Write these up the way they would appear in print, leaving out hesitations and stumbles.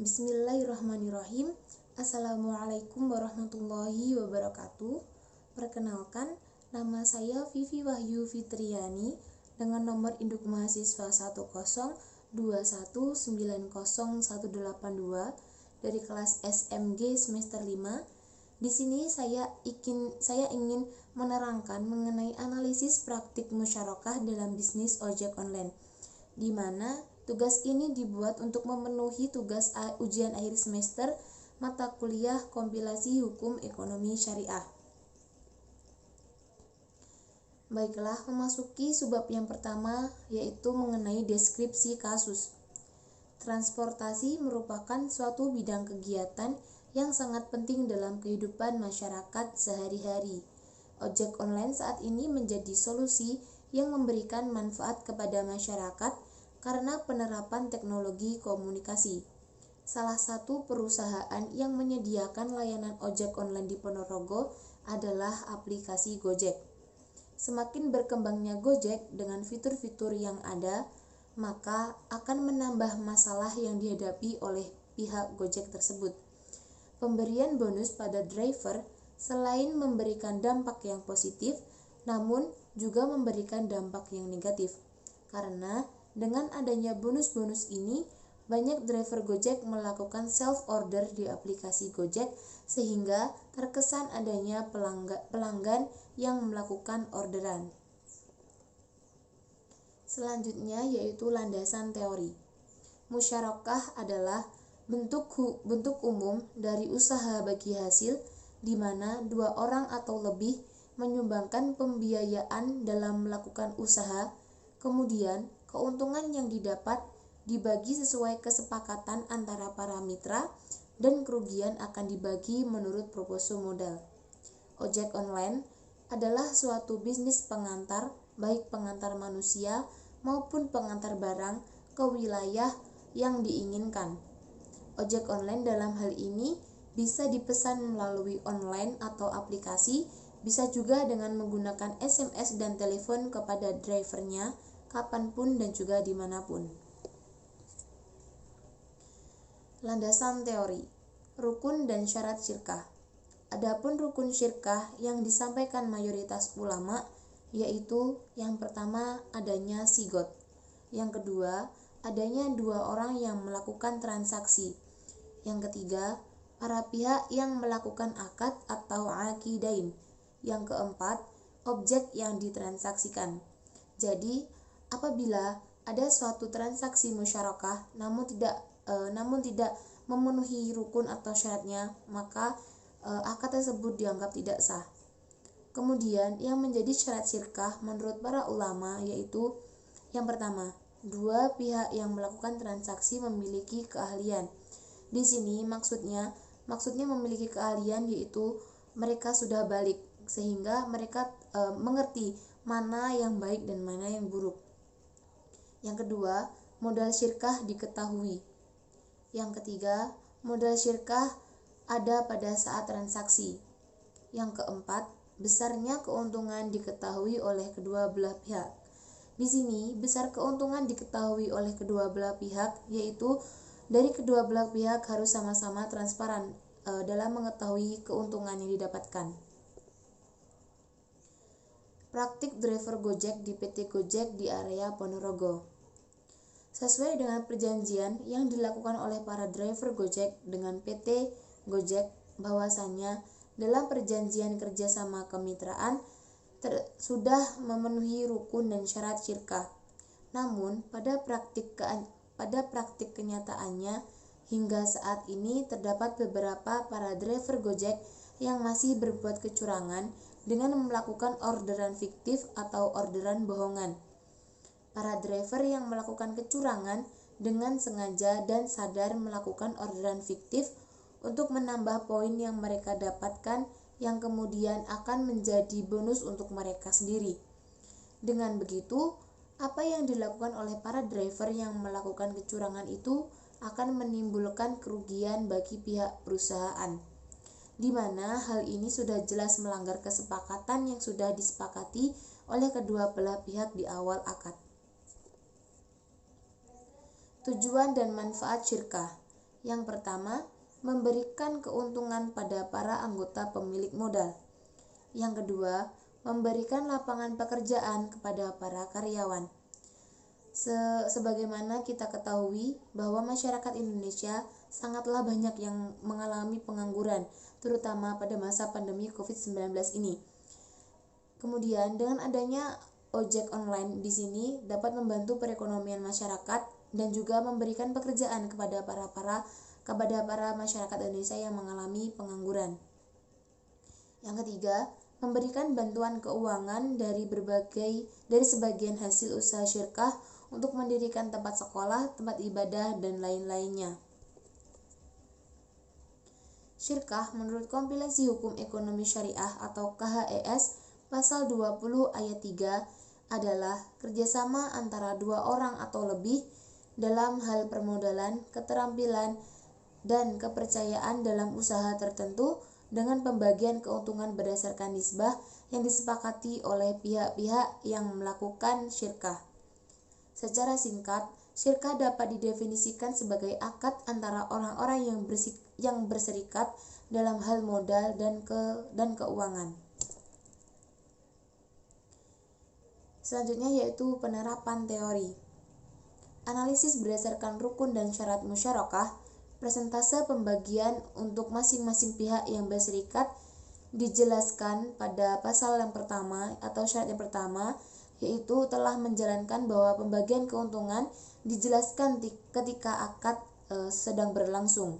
Bismillahirrahmanirrahim. Assalamualaikum warahmatullahi wabarakatuh. Perkenalkan, nama saya Vivi Wahyu Fitriani dengan nomor induk mahasiswa 102190182 dari kelas SMG semester 5. Di sini saya ingin menerangkan mengenai analisis praktik musyarakah dalam bisnis ojek online, di mana tugas ini dibuat untuk memenuhi tugas ujian akhir semester mata kuliah kompilasi hukum ekonomi syariah. Baiklah, memasuki subbab yang pertama, yaitu mengenai deskripsi kasus. Transportasi merupakan suatu bidang kegiatan yang sangat penting dalam kehidupan masyarakat sehari-hari. Ojek online saat ini menjadi solusi yang memberikan manfaat kepada masyarakat karena penerapan teknologi komunikasi. Salah satu perusahaan yang menyediakan layanan ojek online di Ponorogo adalah aplikasi Gojek. Semakin berkembangnya Gojek dengan fitur-fitur yang ada, maka akan menambah masalah yang dihadapi oleh pihak Gojek tersebut. Pemberian bonus pada driver selain memberikan dampak yang positif, namun juga memberikan dampak yang negatif. Karena dengan adanya bonus-bonus ini, banyak driver Gojek melakukan self-order di aplikasi Gojek sehingga terkesan adanya pelanggan yang melakukan orderan. Selanjutnya yaitu landasan teori. Musyarakah adalah bentuk umum dari usaha bagi hasil di mana dua orang atau lebih menyumbangkan pembiayaan dalam melakukan usaha, kemudian keuntungan yang didapat dibagi sesuai kesepakatan antara para mitra dan kerugian akan dibagi menurut proposal modal. Ojek online adalah suatu bisnis pengantar, baik pengantar manusia maupun pengantar barang ke wilayah yang diinginkan. Ojek online dalam hal ini bisa dipesan melalui online atau aplikasi, bisa juga dengan menggunakan SMS dan telepon kepada drivernya kapanpun dan juga dimanapun. Landasan teori, rukun dan syarat syirkah. Adapun rukun syirkah yang disampaikan mayoritas ulama, yaitu yang pertama adanya sigot, yang kedua adanya dua orang yang melakukan transaksi, yang ketiga para pihak yang melakukan akad atau aqidain, yang keempat objek yang ditransaksikan. Jadi apabila ada suatu transaksi musyarakah namun tidak memenuhi rukun atau syaratnya, maka akad tersebut dianggap tidak sah. Kemudian yang menjadi syarat syirkah menurut para ulama yaitu yang pertama, dua pihak yang melakukan transaksi memiliki keahlian. Di sini maksudnya memiliki keahlian yaitu mereka sudah balik sehingga mereka mengerti mana yang baik dan mana yang buruk. Yang kedua, modal syirkah diketahui. Yang ketiga, modal syirkah ada pada saat transaksi. Yang keempat, besarnya keuntungan diketahui oleh kedua belah pihak. Di sini, besar keuntungan diketahui oleh kedua belah pihak yaitu dari kedua belah pihak harus sama-sama transparan dalam mengetahui keuntungan yang didapatkan. Praktik driver Gojek di PT Gojek di area Ponorogo. Sesuai dengan perjanjian yang dilakukan oleh para driver Gojek dengan PT Gojek, bahwasannya dalam perjanjian kerjasama kemitraan sudah memenuhi rukun dan syarat syirkah. Namun pada praktik kenyataannya hingga saat ini terdapat beberapa para driver Gojek yang masih berbuat kecurangan dengan melakukan orderan fiktif atau orderan bohongan. Para driver yang melakukan kecurangan dengan sengaja dan sadar melakukan orderan fiktif untuk menambah poin yang mereka dapatkan yang kemudian akan menjadi bonus untuk mereka sendiri. Dengan begitu, apa yang dilakukan oleh para driver yang melakukan kecurangan itu akan menimbulkan kerugian bagi pihak perusahaan, di mana hal ini sudah jelas melanggar kesepakatan yang sudah disepakati oleh kedua belah pihak di awal akad. Tujuan dan manfaat syirkah. Yang pertama, memberikan keuntungan pada para anggota pemilik modal. Yang kedua, memberikan lapangan pekerjaan kepada para karyawan. Sebagaimana kita ketahui bahwa masyarakat Indonesia sangatlah banyak yang mengalami pengangguran, terutama pada masa pandemi COVID-19 ini. Kemudian dengan adanya ojek online di sini dapat membantu perekonomian masyarakat dan juga memberikan pekerjaan kepada para masyarakat Indonesia yang mengalami pengangguran. Yang ketiga, memberikan bantuan keuangan dari sebagian hasil usaha syirkah untuk mendirikan tempat sekolah, tempat ibadah, dan lain-lainnya. Syirkah menurut kompilasi hukum ekonomi syariah atau KHES pasal 20 ayat 3 adalah kerjasama antara dua orang atau lebih dalam hal permodalan, keterampilan, dan kepercayaan dalam usaha tertentu dengan pembagian keuntungan berdasarkan nisbah yang disepakati oleh pihak-pihak yang melakukan syirkah. Secara singkat, syirkah dapat didefinisikan sebagai akad antara orang-orang yang berserikat dalam hal modal dan keuangan. Selanjutnya yaitu penerapan teori. Analisis berdasarkan rukun dan syarat musyarakah, persentase pembagian untuk masing-masing pihak yang berserikat dijelaskan pada pasal yang pertama atau syarat yang pertama, yaitu telah menjalankan bahwa pembagian keuntungan dijelaskan ketika akad sedang berlangsung.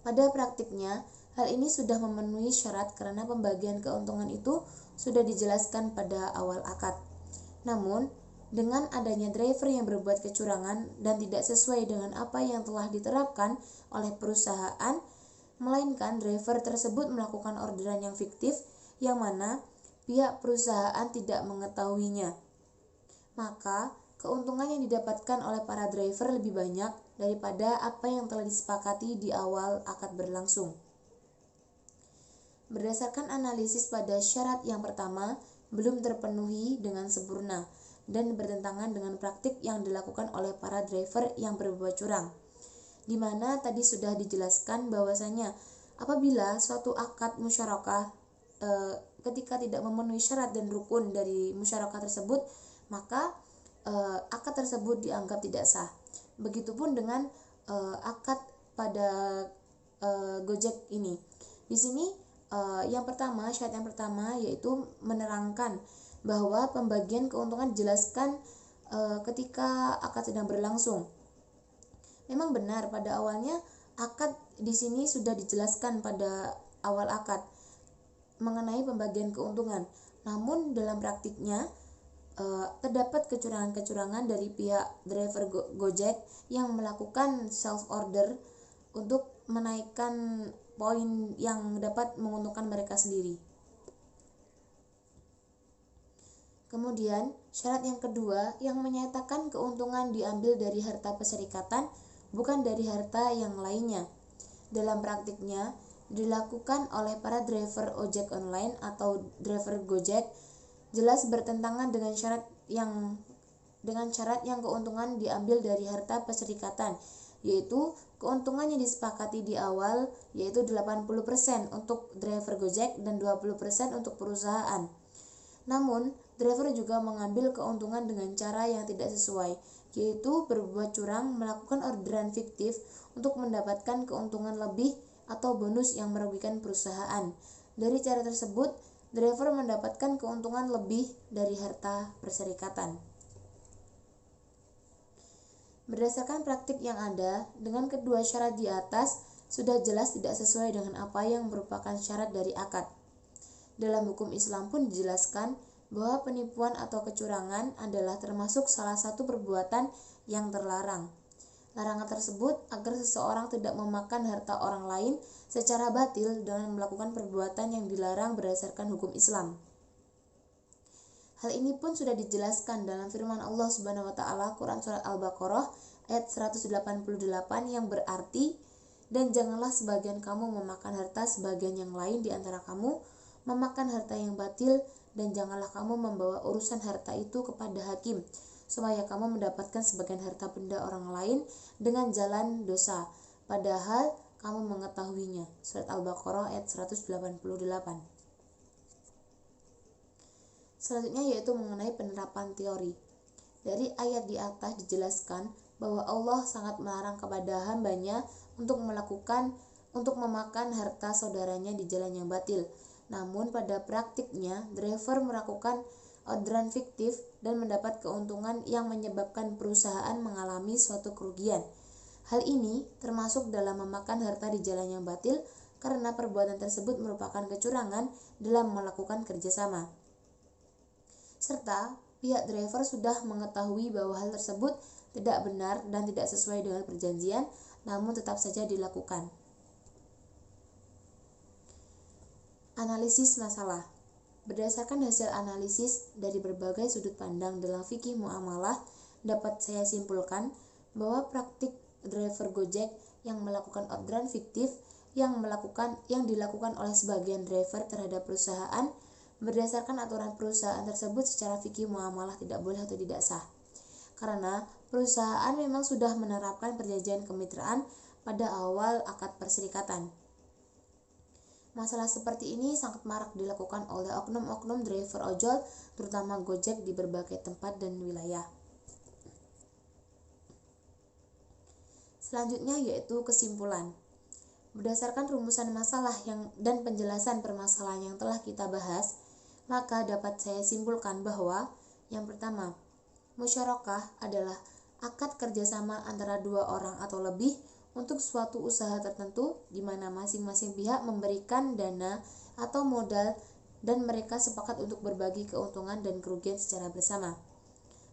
Pada praktiknya, hal ini sudah memenuhi syarat karena pembagian keuntungan itu sudah dijelaskan pada awal akad. Namun, dengan adanya driver yang berbuat kecurangan dan tidak sesuai dengan apa yang telah diterapkan oleh perusahaan, melainkan driver tersebut melakukan orderan yang fiktif yang mana pihak perusahaan tidak mengetahuinya, maka keuntungan yang didapatkan oleh para driver lebih banyak daripada apa yang telah disepakati di awal akad berlangsung. Berdasarkan analisis pada syarat yang pertama, belum terpenuhi dengan sempurna dan bertentangan dengan praktik yang dilakukan oleh para driver yang berbuat curang, di mana tadi sudah dijelaskan bahwasanya apabila suatu akad musyarakah ketika tidak memenuhi syarat dan rukun dari musyarakah tersebut, maka akad tersebut dianggap tidak sah. Begitupun dengan akad pada Gojek ini. Di sini syarat yang pertama yaitu menerangkan bahwa pembagian keuntungan dijelaskan ketika akad sedang berlangsung. Memang benar pada awalnya akad di sini sudah dijelaskan pada awal akad mengenai pembagian keuntungan. Namun dalam praktiknya terdapat kecurangan-kecurangan dari pihak driver Gojek yang melakukan self order untuk menaikkan poin yang dapat menguntungkan mereka sendiri. Kemudian, syarat yang kedua yang menyatakan keuntungan diambil dari harta perserikatan, bukan dari harta yang lainnya. Dalam praktiknya, dilakukan oleh para driver ojek online atau driver Gojek jelas bertentangan dengan syarat yang keuntungan diambil dari harta perserikatan, yaitu keuntungan yang disepakati di awal yaitu 80% untuk driver Gojek dan 20% untuk perusahaan. Namun, driver juga mengambil keuntungan dengan cara yang tidak sesuai, yaitu berbuat curang, melakukan orderan fiktif untuk mendapatkan keuntungan lebih atau bonus yang merugikan perusahaan. Dari cara tersebut, driver mendapatkan keuntungan lebih dari harta perserikatan. Berdasarkan praktik yang ada, dengan kedua syarat di atas, sudah jelas tidak sesuai dengan apa yang merupakan syarat dari akad. Dalam hukum Islam pun dijelaskan bahwa penipuan atau kecurangan adalah termasuk salah satu perbuatan yang terlarang. Larangan tersebut agar seseorang tidak memakan harta orang lain secara batil dengan melakukan perbuatan yang dilarang berdasarkan hukum Islam. Hal ini pun sudah dijelaskan dalam firman Allah Subhanahu wa taala Quran surat Al-Baqarah ayat 188 yang berarti, dan janganlah sebagian kamu memakan harta sebagian yang lain di antara kamu memakan harta yang batil, dan janganlah kamu membawa urusan harta itu kepada hakim supaya kamu mendapatkan sebagian harta benda orang lain dengan jalan dosa, padahal kamu mengetahuinya. Surat Al-Baqarah ayat 188. Selanjutnya yaitu mengenai penerapan teori. Dari ayat di atas dijelaskan bahwa Allah sangat melarang kepada hambanya untuk memakan harta saudaranya di jalan yang batil. Namun pada praktiknya, driver melakukan orderan fiktif dan mendapat keuntungan yang menyebabkan perusahaan mengalami suatu kerugian. Hal ini termasuk dalam memakan harta di jalan yang batil karena perbuatan tersebut merupakan kecurangan dalam melakukan kerjasama. Serta pihak driver sudah mengetahui bahwa hal tersebut tidak benar dan tidak sesuai dengan perjanjian, namun tetap saja dilakukan. Analisis masalah. Berdasarkan hasil analisis dari berbagai sudut pandang dalam fikih muamalah, dapat saya simpulkan bahwa praktik driver Gojek yang melakukan orderan fiktif yang dilakukan oleh sebagian driver terhadap perusahaan berdasarkan aturan perusahaan tersebut secara fikih muamalah tidak boleh atau tidak sah. Karena perusahaan memang sudah menerapkan perjanjian kemitraan pada awal akad perserikatan. Masalah seperti ini sangat marak dilakukan oleh oknum-oknum driver ojol, terutama Gojek di berbagai tempat dan wilayah. Selanjutnya yaitu kesimpulan. Berdasarkan rumusan masalah dan penjelasan permasalahan yang telah kita bahas, maka dapat saya simpulkan bahwa yang pertama, musyarakah adalah akad kerjasama antara dua orang atau lebih untuk suatu usaha tertentu di mana masing-masing pihak memberikan dana atau modal dan mereka sepakat untuk berbagi keuntungan dan kerugian secara bersama.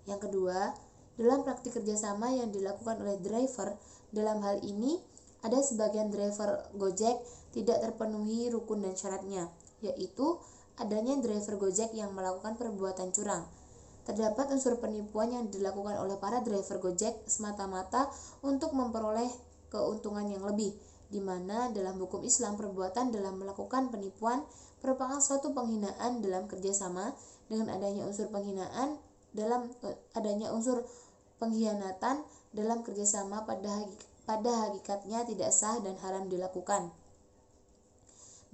Yang kedua, dalam praktik kerjasama yang dilakukan oleh driver, dalam hal ini ada sebagian driver Gojek tidak terpenuhi rukun dan syaratnya, yaitu adanya driver Gojek yang melakukan perbuatan curang. Terdapat unsur penipuan yang dilakukan oleh para driver Gojek semata-mata untuk memperoleh keuntungan yang lebih, di mana dalam hukum Islam perbuatan dalam melakukan penipuan merupakan suatu penghinaan dalam kerjasama dengan adanya unsur penghinaan pengkhianatan dalam kerjasama pada hakikatnya tidak sah dan haram dilakukan.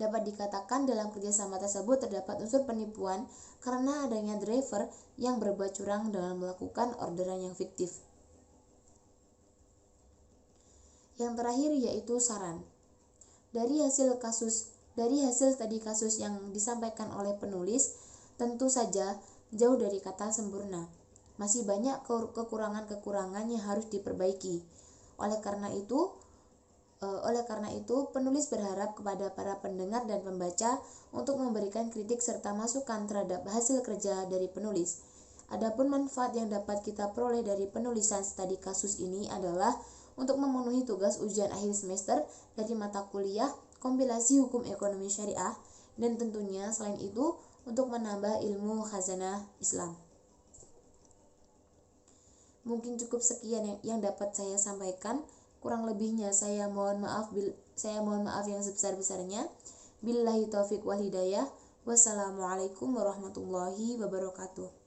Dapat dikatakan dalam kerjasama tersebut terdapat unsur penipuan karena adanya driver yang berbuat curang dalam melakukan orderan yang fiktif. Yang terakhir yaitu saran. Dari hasil tadi kasus yang disampaikan oleh penulis, tentu saja jauh dari kata sempurna. Masih banyak kekurangan-kekurangan yang harus diperbaiki. Oleh karena itu, penulis berharap kepada para pendengar dan pembaca untuk memberikan kritik serta masukan terhadap hasil kerja dari penulis. Adapun manfaat yang dapat kita peroleh dari penulisan studi kasus ini adalah untuk memenuhi tugas ujian akhir semester dari mata kuliah kompilasi hukum ekonomi syariah, dan tentunya selain itu untuk menambah ilmu khazanah Islam. Mungkin cukup sekian yang dapat saya sampaikan. Kurang lebihnya saya mohon maaf yang sebesar-besarnya. Billahi taufiq wal hidayah. Wassalamualaikum warahmatullahi wabarakatuh.